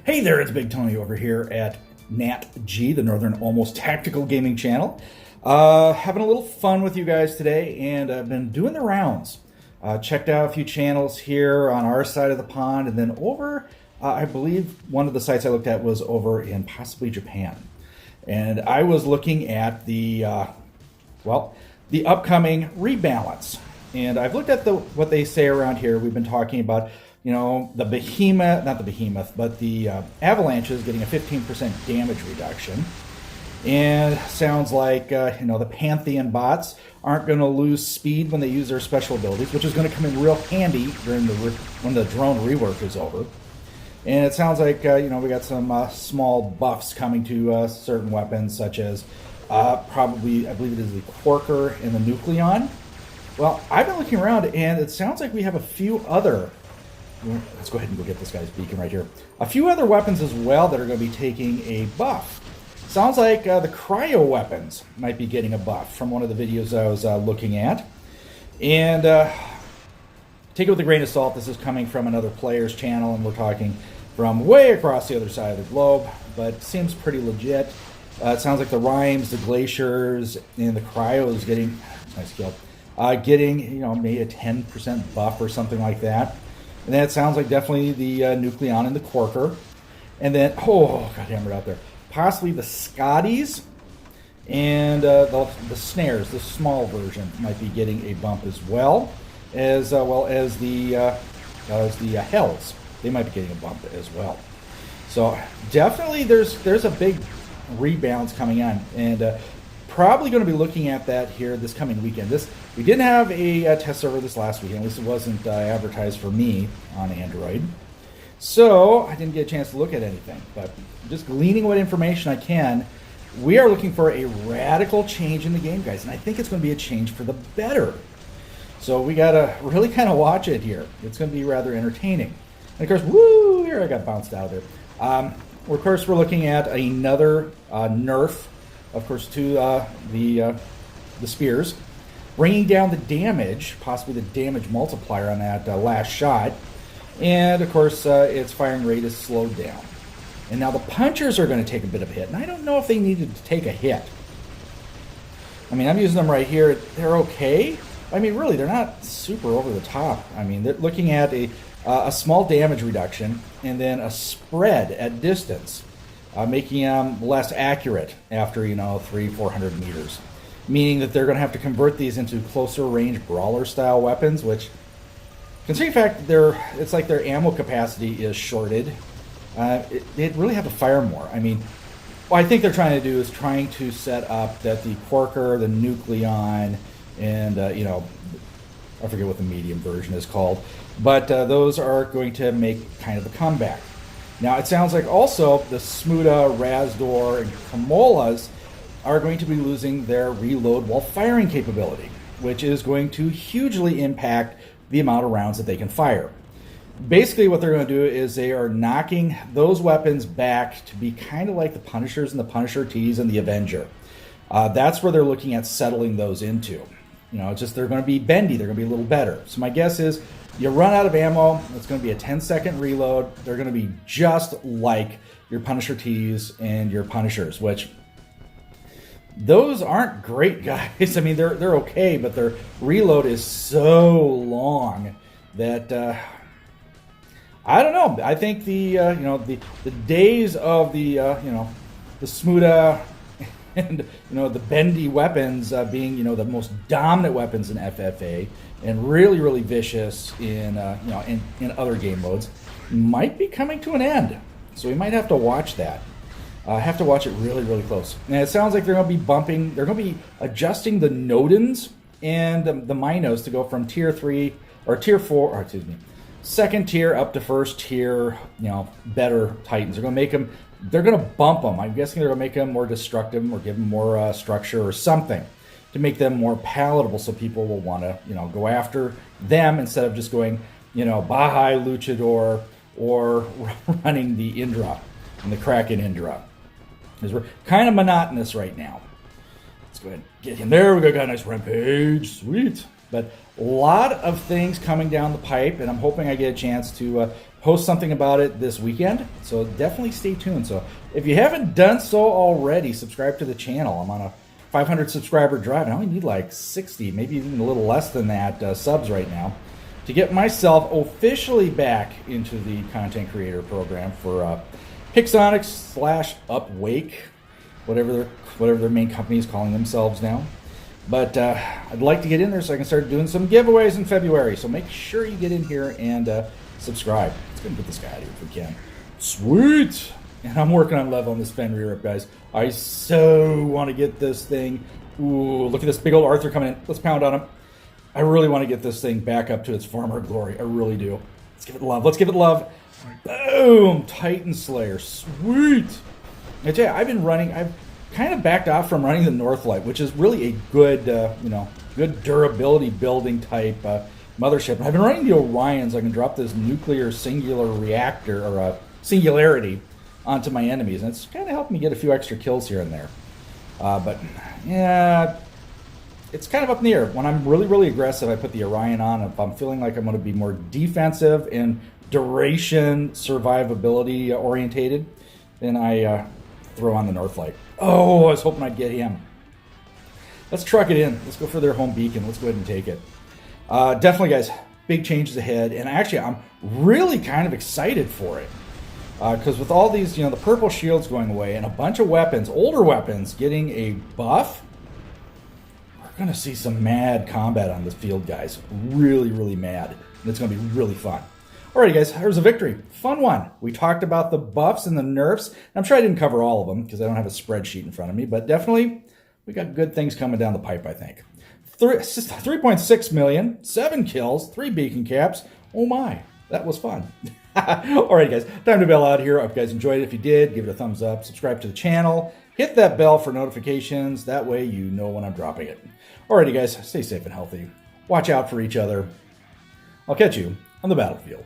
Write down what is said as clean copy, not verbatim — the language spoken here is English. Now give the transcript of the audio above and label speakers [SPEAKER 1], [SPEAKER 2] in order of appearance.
[SPEAKER 1] Hey there, it's Big Tony over here at NatG, the Northern Almost Tactical Gaming Channel. Having a little fun with you guys today, and I've been doing the rounds. Checked out a few channels here on our side of the pond, and then over, I believe one of the sites I looked at was over in possibly Japan. And I was looking at the upcoming Rebalance. And I've looked at what they say around here. We've been talking about, you know, the behemoth, not the behemoth, but the avalanches getting a 15% damage reduction. And sounds like, the Pantheon bots aren't going to lose speed when they use their special abilities, which is going to come in real handy when the drone rework is over. And it sounds like, we got some small buffs coming to certain weapons, such as probably, I believe it is the Quarker and the Nucleon. Well, I've been looking around, and it sounds like we have a few other... Let's go ahead and go get this guy's beacon right here. A few other weapons as well that are going to be taking a buff. Sounds like the cryo weapons might be getting a buff from one of the videos I was looking at. And take it with a grain of salt. This is coming from another player's channel, and we're talking from way across the other side of the globe, but it seems pretty legit. It sounds like the Rhymes, the Glaciers, and the Cryos getting, nice kill, getting, maybe a 10% buff or something like that. And then it sounds like definitely the Nucleon and the Quarker. And then, got hammered out there. Possibly the Scotties and the Snares, the small version, might be getting a bump as well as the Hells. They might be getting a bump as well. So definitely there's a big rebalance coming on, and probably going to be looking at that here this coming weekend. We didn't have a test server this last weekend. At least it wasn't advertised for me on Android. So I didn't get a chance to look at anything. But just gleaning what information I can, we are looking for a radical change in the game, guys. And I think it's going to be a change for the better. So we got to really kind of watch it here. It's going to be rather entertaining. And of course, here I got bounced out of there. Of course, we're looking at another nerf, of course, to the spears, bringing down the damage, possibly the damage multiplier on that last shot. And, of course, its firing rate is slowed down. And now the punchers are going to take a bit of a hit. And I don't know if they needed to take a hit. I mean, I'm using them right here. They're okay. I mean, really, they're not super over the top. I mean, they're looking at a small damage reduction and then a spread at distance, making them less accurate after, 300-400 meters. Meaning that they're going to have to convert these into closer range brawler style weapons, which, considering the fact it's like their ammo capacity is shorted, they'd really have to fire more. I mean, what I think they're trying to do is trying to set up that the Quarker, the Nucleon, and, I forget what the medium version is called, but those are going to make kind of a comeback. Now, it sounds like also the Smuda, Razdor, and Kamolas are going to be losing their reload while firing capability, which is going to hugely impact the amount of rounds that they can fire. Basically, what they're going to do is they are knocking those weapons back to be kind of like the Punishers and the Punisher Ts and the Avenger. That's where they're looking at settling those into. It's just they're going to be bendy. They're going to be a little better. So my guess is you run out of ammo, it's going to be a 10-second reload. They're going to be just like your Punisher Ts and your Punishers, which those aren't great, guys. I mean, they're okay, but their reload is so long that I don't know. I think the days of the Smuda and the bendy weapons being the most dominant weapons in FFA and really, really vicious in other game modes might be coming to an end. So we might have to watch that. Have to watch it really, really close. And it sounds like they're going to be adjusting the Nodens and the Minos to go from tier 3 or tier 4, or excuse me, second tier up to first tier, better Titans. They're going to bump them. I'm guessing they're going to make them more destructive or give them more structure or something to make them more palatable so people will want to, go after them instead of just going, Baha'i Luchador or running the Indra and the Kraken Indra. Because we're kind of monotonous right now. Let's go ahead and get him. There we go. Got a nice rampage. Sweet. But a lot of things coming down the pipe, and I'm hoping I get a chance to post something about it this weekend. So definitely stay tuned. So if you haven't done so already, subscribe to the channel. I'm on a 500 subscriber drive, and I only need like 60, maybe even a little less than that subs right now to get myself officially back into the content creator program for Pixonics / Upwake, whatever their main company is calling themselves now. But I'd like to get in there so I can start doing some giveaways in February. So make sure you get in here and subscribe. Let's go and get this guy out of here if we can. Sweet! And I'm working on leveling this Fenrir up, guys. I so want to get this thing. Ooh, look at this big old Arthur coming in. Let's pound on him. I really want to get this thing back up to its former glory. I really do. Let's give it love. Let's give it love. Boom! Titan Slayer. Sweet! I tell you, I've kind of backed off from running the Northlight, which is really a good, good durability building type mothership. I've been running the Orions. I can drop this nuclear singular reactor or singularity onto my enemies, and it's kind of helped me get a few extra kills here and there. But yeah, it's kind of up in the air. When I'm really, really aggressive, I put the Orion on. If I'm feeling like I'm going to be more defensive and duration survivability orientated, then I throw on the Northlight. Oh, I was hoping I'd get him. Let's truck it in. Let's go for their home beacon. Let's go ahead and take it. Definitely, guys, big changes ahead. And actually, I'm really kind of excited for it. Because with all these, the purple shields going away and a bunch of weapons, older weapons, getting a buff, we're going to see some mad combat on this field, guys. Really, really mad. And it's going to be really fun. Alrighty, guys, there's a victory. Fun one. We talked about the buffs and the nerfs. I'm sure I didn't cover all of them because I don't have a spreadsheet in front of me, but definitely we got good things coming down the pipe, I think. 3.6 million, 7 kills, 3 beacon caps. Oh my, that was fun. Alright, guys, time to bail out here. I hope you guys enjoyed it. If you did, give it a thumbs up, subscribe to the channel, hit that bell for notifications. That way you know when I'm dropping it. Alrighty, guys, stay safe and healthy. Watch out for each other. I'll catch you on the battlefield.